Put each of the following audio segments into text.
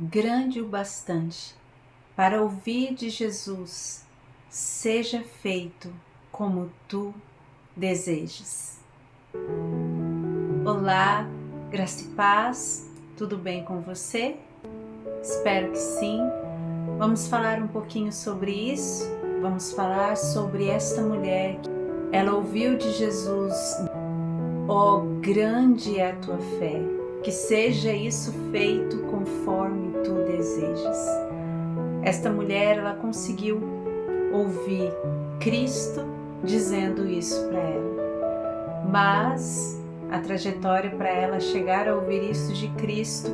grande o bastante para ouvir de Jesus: seja feito como tu desejas. Olá, graça e paz, tudo bem com você? Espero que sim. Vamos falar um pouquinho sobre isso. Vamos falar sobre esta mulher. Ela ouviu de Jesus: ó, grande é a tua fé, que seja isso feito conforme tu desejas. Esta mulher, ela conseguiu ouvir Cristo dizendo isso para ela. Mas a trajetória para ela chegar a ouvir isso de Cristo,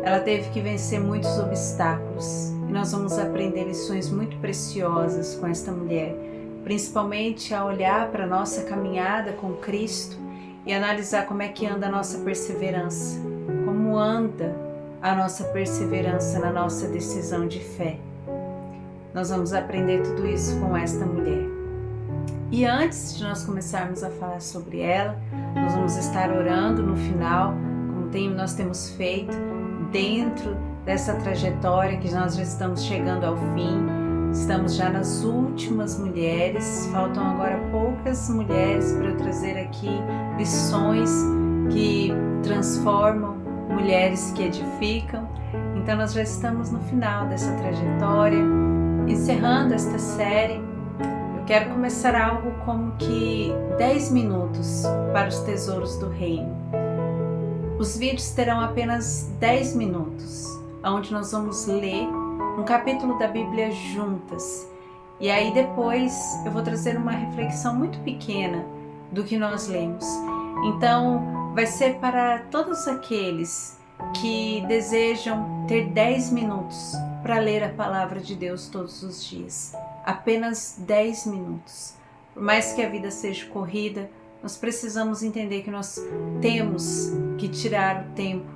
ela teve que vencer muitos obstáculos. E nós vamos aprender lições muito preciosas com esta mulher, principalmente a olhar para a nossa caminhada com Cristo e analisar como é que anda a nossa perseverança, como anda a nossa perseverança na nossa decisão de fé. Nós vamos aprender tudo isso com esta mulher. E antes de nós começarmos a falar sobre ela, nós vamos estar orando no final, como nós temos feito, dentro dessa trajetória que nós já estamos chegando ao fim. Estamos já nas últimas mulheres, faltam agora poucas mulheres para eu trazer aqui lições que transformam, mulheres que edificam. Então nós já estamos no final dessa trajetória, encerrando esta série. Eu quero começar algo como que 10 minutos para os tesouros do reino. Os vídeos terão apenas 10 minutos, onde nós vamos ler um capítulo da Bíblia juntas. E aí depois eu vou trazer uma reflexão muito pequena do que nós lemos. Então vai ser para todos aqueles que desejam ter 10 minutos para ler a palavra de Deus todos os dias. Apenas 10 minutos. Por mais que a vida seja corrida, nós precisamos entender que nós temos que tirar o tempo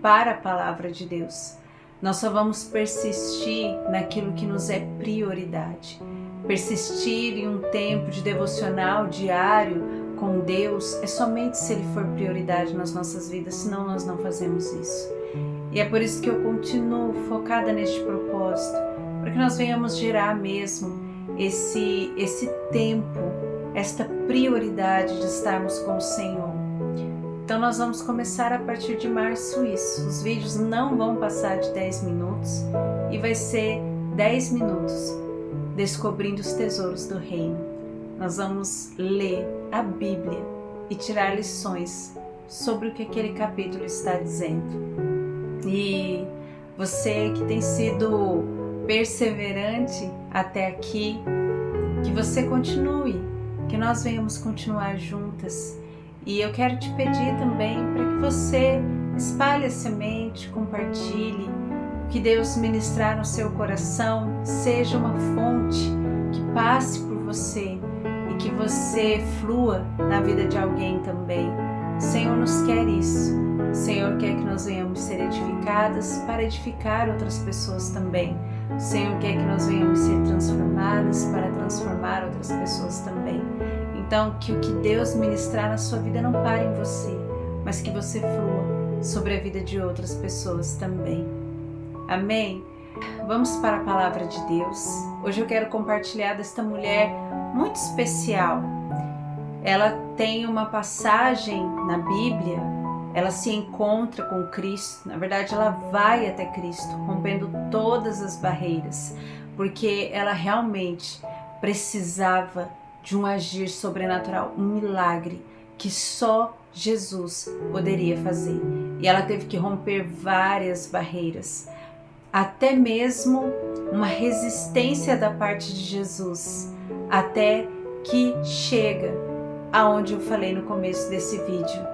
para a palavra de Deus. Nós só vamos persistir naquilo que nos é prioridade. Persistir em um tempo de devocional diário com Deus é somente se Ele for prioridade nas nossas vidas, senão nós não fazemos isso. E é por isso que eu continuo focada neste propósito, para que nós venhamos gerar mesmo esse tempo, esta prioridade de estarmos com o Senhor. Então nós vamos começar a partir de março isso. Os vídeos não vão passar de 10 minutos e vai ser 10 minutos descobrindo os tesouros do reino. Nós vamos ler a Bíblia e tirar lições sobre o que aquele capítulo está dizendo. E você que tem sido perseverante até aqui, que você continue, que nós venhamos continuar juntas. E eu quero te pedir também para que você espalhe a semente, compartilhe, que Deus ministrar no seu coração seja uma fonte que passe por você e que você flua na vida de alguém também. O Senhor nos quer isso. O Senhor quer que nós venhamos ser edificadas para edificar outras pessoas também. O Senhor quer que nós venhamos ser transformadas para transformar outras pessoas também. Então, que o que Deus ministrar na sua vida não pare em você, mas que você flua sobre a vida de outras pessoas também. Amém? Vamos para a palavra de Deus. Hoje eu quero compartilhar desta mulher muito especial. Ela tem uma passagem na Bíblia, ela se encontra com Cristo, na verdade ela vai até Cristo, rompendo todas as barreiras, porque ela realmente precisava de um agir sobrenatural, um milagre que só Jesus poderia fazer. E ela teve que romper várias barreiras, até mesmo uma resistência da parte de Jesus, até que chega aonde eu falei no começo desse vídeo.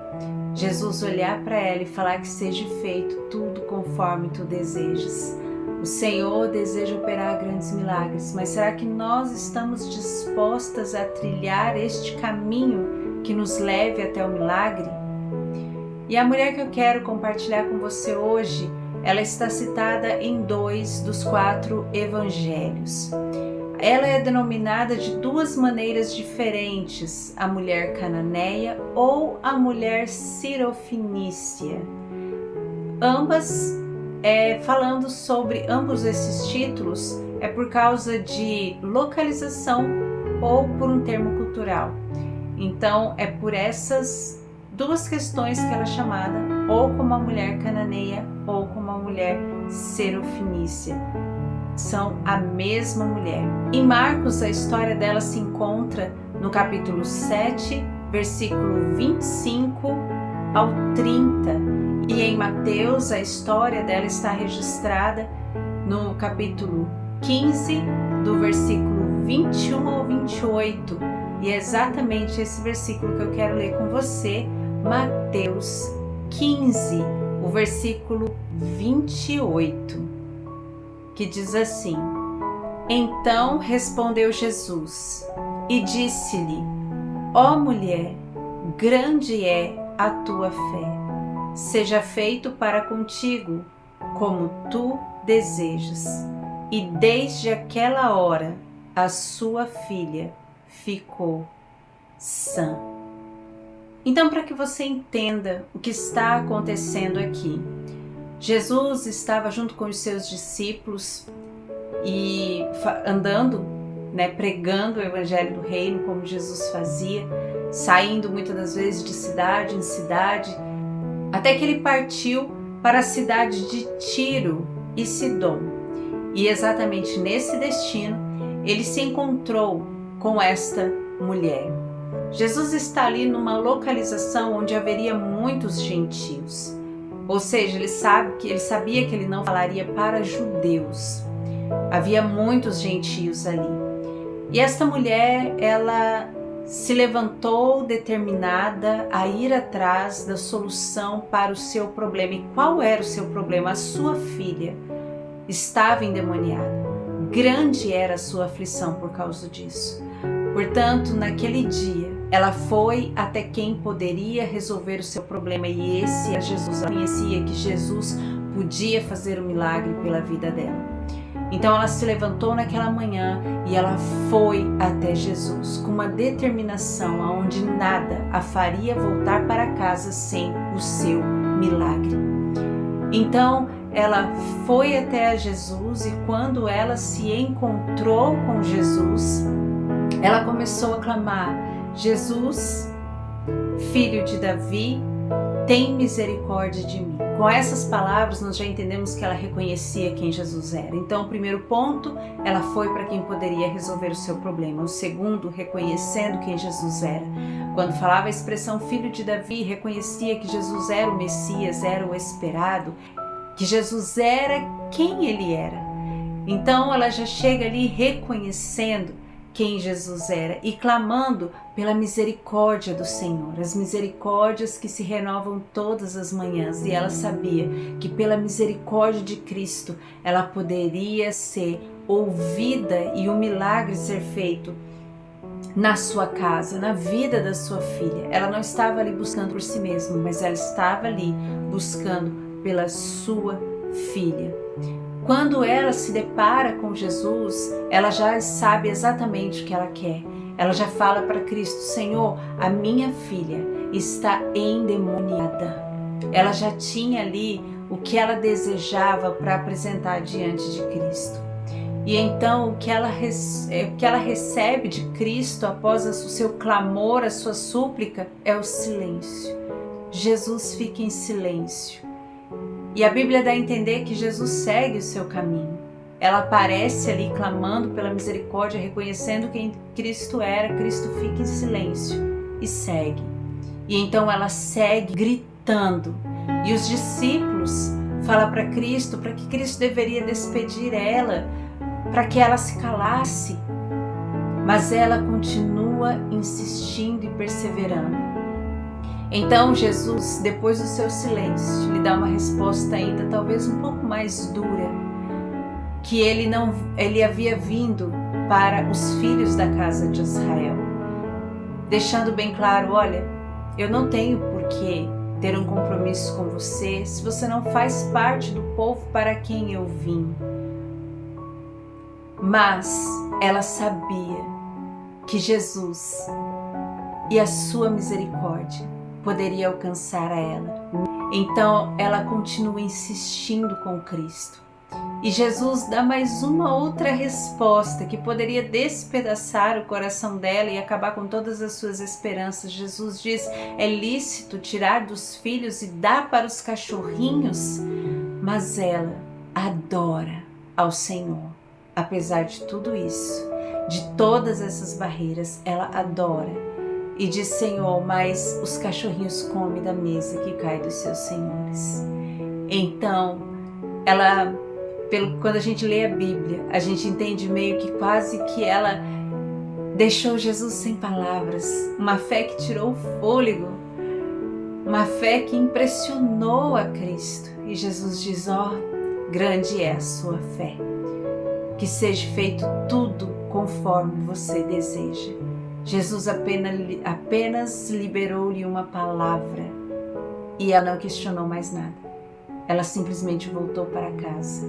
Jesus olhar para ela e falar que seja feito tudo conforme tu desejas. O Senhor deseja operar grandes milagres, mas será que nós estamos dispostas a trilhar este caminho que nos leve até o milagre? E a mulher que eu quero compartilhar com você hoje, ela está citada em 2 dos 4 evangelhos. Ela é denominada de 2 maneiras diferentes, a mulher cananeia ou a mulher sirofenícia. Ambas falando sobre ambos esses títulos, é por causa de localização ou por um termo cultural. Então é por essas duas questões que ela é chamada ou como a mulher cananeia ou como a mulher serofenícia. São a mesma mulher. Em Marcos, a história dela se encontra no capítulo 7, versículo 25 ao 30. E em Mateus, a história dela está registrada no capítulo 15, do versículo 21 ao 28. E é exatamente esse versículo que eu quero ler com você, Mateus 15, o versículo 28, que diz assim: Então respondeu Jesus e disse-lhe: Ó mulher, grande é a tua fé. Seja feito para contigo como tu desejas. E desde aquela hora a sua filha ficou sã. Então, para que você entenda o que está acontecendo aqui, Jesus estava junto com os seus discípulos e andando, pregando o evangelho do reino como Jesus fazia, saindo muitas das vezes de cidade em cidade, até que ele partiu para a cidade de Tiro e Sidom. E exatamente nesse destino, ele se encontrou com esta mulher. Jesus está ali numa localização onde haveria muitos gentios. Ou seja, ele sabia que ele não falaria para judeus. Havia muitos gentios ali. E esta mulher, ela se levantou determinada a ir atrás da solução para o seu problema. E qual era o seu problema? A sua filha estava endemoniada. Grande era a sua aflição por causa disso. Portanto, naquele dia, ela foi até quem poderia resolver o seu problema, e esse é Jesus. Ela conhecia que Jesus podia fazer um milagre pela vida dela. Então ela se levantou naquela manhã e ela foi até Jesus com uma determinação aonde nada a faria voltar para casa sem o seu milagre. Então ela foi até Jesus, e quando ela se encontrou com Jesus, ela começou a clamar: Jesus, filho de Davi, tem misericórdia de mim. Com essas palavras nós já entendemos que ela reconhecia quem Jesus era. Então, o primeiro ponto, ela foi para quem poderia resolver o seu problema. O segundo, reconhecendo quem Jesus era. Quando falava a expressão filho de Davi, reconhecia que Jesus era o Messias, era o esperado, que Jesus era quem ele era. Então ela já chega ali reconhecendo quem Jesus era e clamando pela misericórdia do Senhor, as misericórdias que se renovam todas as manhãs. E ela sabia que pela misericórdia de Cristo ela poderia ser ouvida e o milagre ser feito na sua casa, na vida da sua filha. Ela não estava ali buscando por si mesma, mas ela estava ali buscando pela sua filha. Quando ela se depara com Jesus, ela já sabe exatamente o que ela quer. Ela já fala para Cristo: Senhor, a minha filha está endemoniada. Ela já tinha ali o que ela desejava para apresentar diante de Cristo. E então o que ela recebe de Cristo após o seu clamor, a sua súplica, é o silêncio. Jesus fica em silêncio. E a Bíblia dá a entender que Jesus segue o seu caminho. Ela aparece ali clamando pela misericórdia, reconhecendo quem Cristo era. Cristo fica em silêncio e segue. E então ela segue gritando. E os discípulos falam para Cristo para que Cristo deveria despedir ela, para que ela se calasse. Mas ela continua insistindo e perseverando. Então Jesus, depois do seu silêncio, lhe dá uma resposta ainda talvez um pouco mais dura, que ele havia vindo para os filhos da casa de Israel, deixando bem claro: olha, eu não tenho por que ter um compromisso com você se você não faz parte do povo para quem eu vim. Mas ela sabia que Jesus e a sua misericórdia poderia alcançar a ela. Então ela continua insistindo com Cristo. E Jesus dá mais uma outra resposta que poderia despedaçar o coração dela e acabar com todas as suas esperanças. Jesus diz: é lícito tirar dos filhos e dar para os cachorrinhos, mas ela adora ao Senhor. Apesar de tudo isso, de todas essas barreiras, ela adora e diz: Senhor, mas os cachorrinhos comem da mesa que cai dos seus senhores. Então, quando a gente lê a Bíblia, a gente entende meio que quase que ela deixou Jesus sem palavras, uma fé que tirou o fôlego, uma fé que impressionou a Cristo. E Jesus diz: ó, grande é a sua fé, que seja feito tudo conforme você deseja. Jesus apenas liberou-lhe uma palavra e ela não questionou mais nada. Ela simplesmente voltou para casa.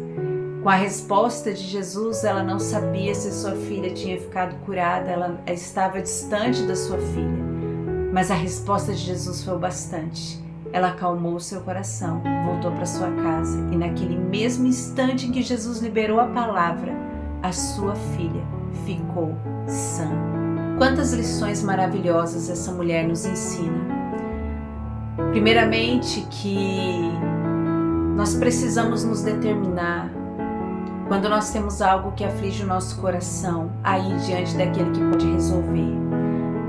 Com a resposta de Jesus, ela não sabia se sua filha tinha ficado curada, ela estava distante da sua filha. Mas a resposta de Jesus foi o bastante. Ela acalmou seu coração, voltou para sua casa e naquele mesmo instante em que Jesus liberou a palavra, a sua filha ficou sã. Quantas lições maravilhosas essa mulher nos ensina. Primeiramente, que nós precisamos nos determinar quando nós temos algo que aflige o nosso coração, aí diante daquele que pode resolver.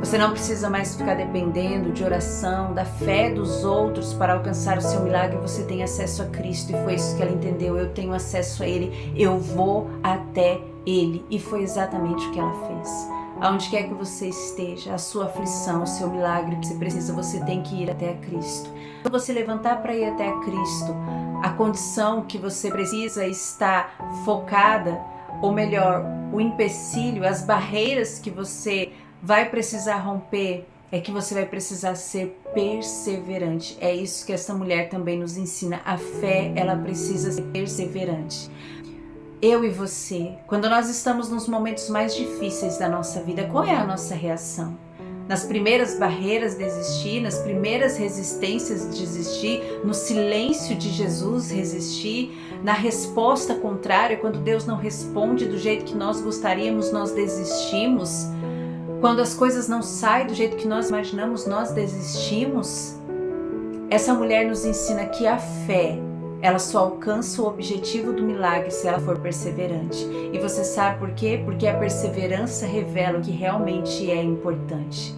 Você não precisa mais ficar dependendo de oração, da fé dos outros para alcançar o seu milagre. Você tem acesso a Cristo e foi isso que ela entendeu. Eu tenho acesso a Ele, eu vou até Ele. E foi exatamente o que ela fez. Aonde quer que você esteja, a sua aflição, o seu milagre que você precisa, você tem que ir até a Cristo. Quando você levantar para ir até a Cristo, a condição que você precisa está focada, ou melhor, o empecilho, as barreiras que você vai precisar romper, é que você vai precisar ser perseverante. É isso que essa mulher também nos ensina. A fé, ela precisa ser perseverante. Eu e você, quando nós estamos nos momentos mais difíceis da nossa vida, qual é a nossa reação? Nas primeiras barreiras desistir, nas primeiras resistências desistir, no silêncio de Jesus resistir, na resposta contrária, quando Deus não responde do jeito que nós gostaríamos, nós desistimos. Quando as coisas não saem do jeito que nós imaginamos, nós desistimos. Essa mulher nos ensina que a fé, ela só alcança o objetivo do milagre se ela for perseverante. E você sabe por quê? Porque a perseverança revela o que realmente é importante.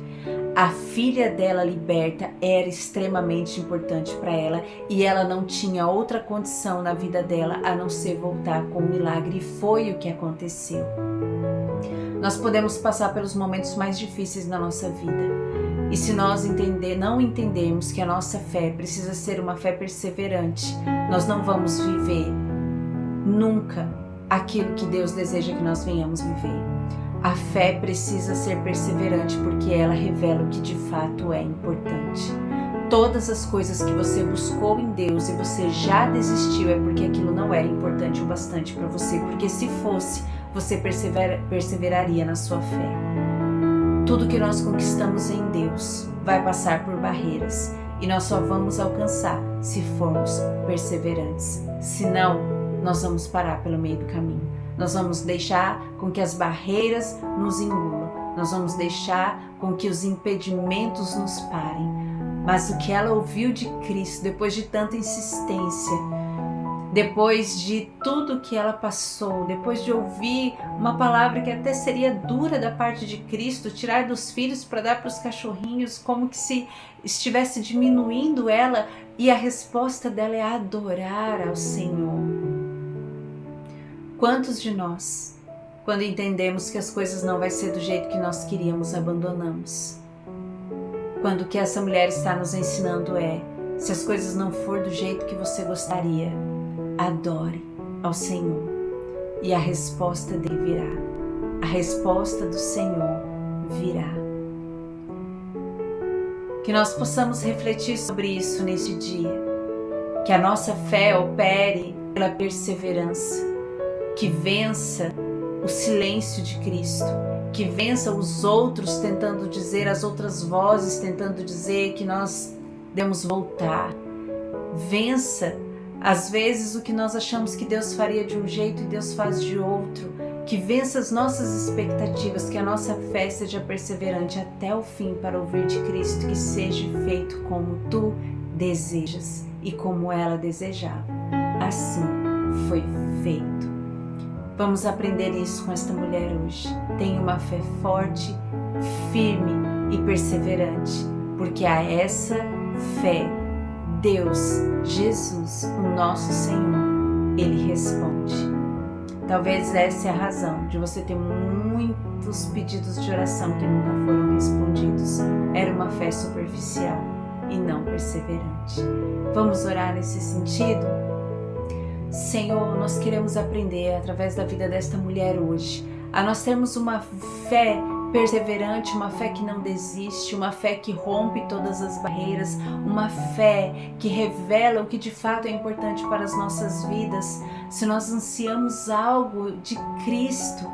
A filha dela liberta era extremamente importante para ela e ela não tinha outra condição na vida dela a não ser voltar com o milagre, e foi o que aconteceu. Nós podemos passar pelos momentos mais difíceis na nossa vida. E se nós não entendermos que a nossa fé precisa ser uma fé perseverante, nós não vamos viver nunca aquilo que Deus deseja que nós venhamos viver. A fé precisa ser perseverante porque ela revela o que de fato é importante. Todas as coisas que você buscou em Deus e você já desistiu é porque aquilo não era importante o bastante para você, porque se fosse, você perseveraria na sua fé. Tudo que nós conquistamos em Deus vai passar por barreiras e nós só vamos alcançar se formos perseverantes. Senão, nós vamos parar pelo meio do caminho. Nós vamos deixar com que as barreiras nos engulam. Nós vamos deixar com que os impedimentos nos parem. Mas o que ela ouviu de Cristo, depois de tanta insistência, depois de tudo que ela passou, depois de ouvir uma palavra que até seria dura da parte de Cristo, tirar dos filhos para dar para os cachorrinhos, como que se estivesse diminuindo ela, e a resposta dela é adorar ao Senhor. Quantos de nós, quando entendemos que as coisas não vai ser do jeito que nós queríamos, abandonamos? Quando o que essa mulher está nos ensinando é, se as coisas não for do jeito que você gostaria, adore ao Senhor e a resposta dele virá. A resposta do Senhor virá. Que nós possamos refletir sobre isso neste dia. Que a nossa fé opere pela perseverança. Que vença o silêncio de Cristo. Que vença os outros tentando dizer, as outras vozes tentando dizer que nós devemos voltar. vença às vezes o que nós achamos que Deus faria de um jeito e Deus faz de outro, que vença as nossas expectativas, que a nossa fé seja perseverante até o fim para ouvir de Cristo, que seja feito como tu desejas e como ela desejava. Assim foi feito. Vamos aprender isso com esta mulher hoje. Tenha uma fé forte, firme e perseverante, porque a essa fé, Deus, Jesus, o nosso Senhor, Ele responde. Talvez essa é a razão de você ter muitos pedidos de oração que nunca foram respondidos. Era uma fé superficial e não perseverante. Vamos orar nesse sentido? Senhor, nós queremos aprender através da vida desta mulher hoje a nós termos uma fé perseverante, uma fé que não desiste, uma fé que rompe todas as barreiras, uma fé que revela o que de fato é importante para as nossas vidas. Se nós ansiamos algo de Cristo,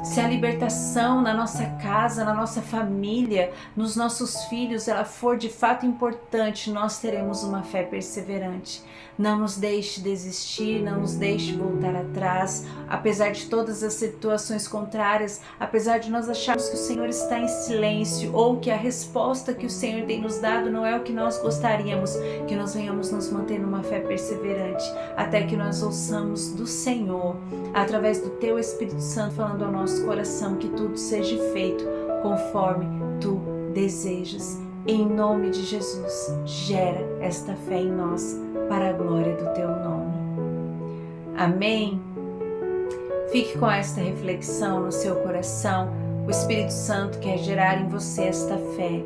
se a libertação na nossa casa, na nossa família, nos nossos filhos, ela for de fato importante, nós teremos uma fé perseverante. Não nos deixe desistir, não nos deixe voltar atrás, apesar de todas as situações contrárias, apesar de nós acharmos que o Senhor está em silêncio ou que a resposta que o Senhor tem nos dado não é o que nós gostaríamos, que nós venhamos nos manter numa fé perseverante, até que nós ouçamos do Senhor, através do Teu Espírito Santo falando ao nosso coração, que tudo seja feito conforme Tu desejas. Em nome de Jesus, gera esta fé em nós, para a glória do Teu nome. Amém? Fique com esta reflexão no seu coração. O Espírito Santo quer gerar em você esta fé,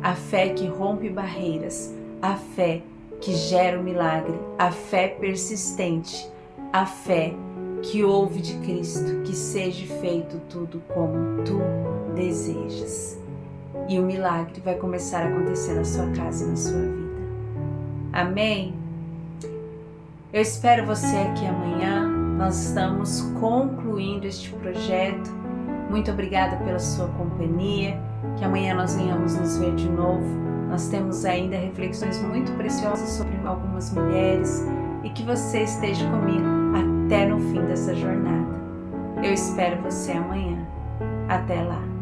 a fé que rompe barreiras, a fé que gera o milagre, a fé persistente, a fé que ouve de Cristo, que seja feito tudo como Tu desejas. E o milagre vai começar a acontecer na sua casa e na sua vida. Amém? Eu espero você aqui amanhã. Nós estamos concluindo este projeto. Muito obrigada pela sua companhia. Que amanhã nós venhamos nos ver de novo. Nós temos ainda reflexões muito preciosas sobre algumas mulheres. E que você esteja comigo até no fim dessa jornada. Eu espero você amanhã. Até lá.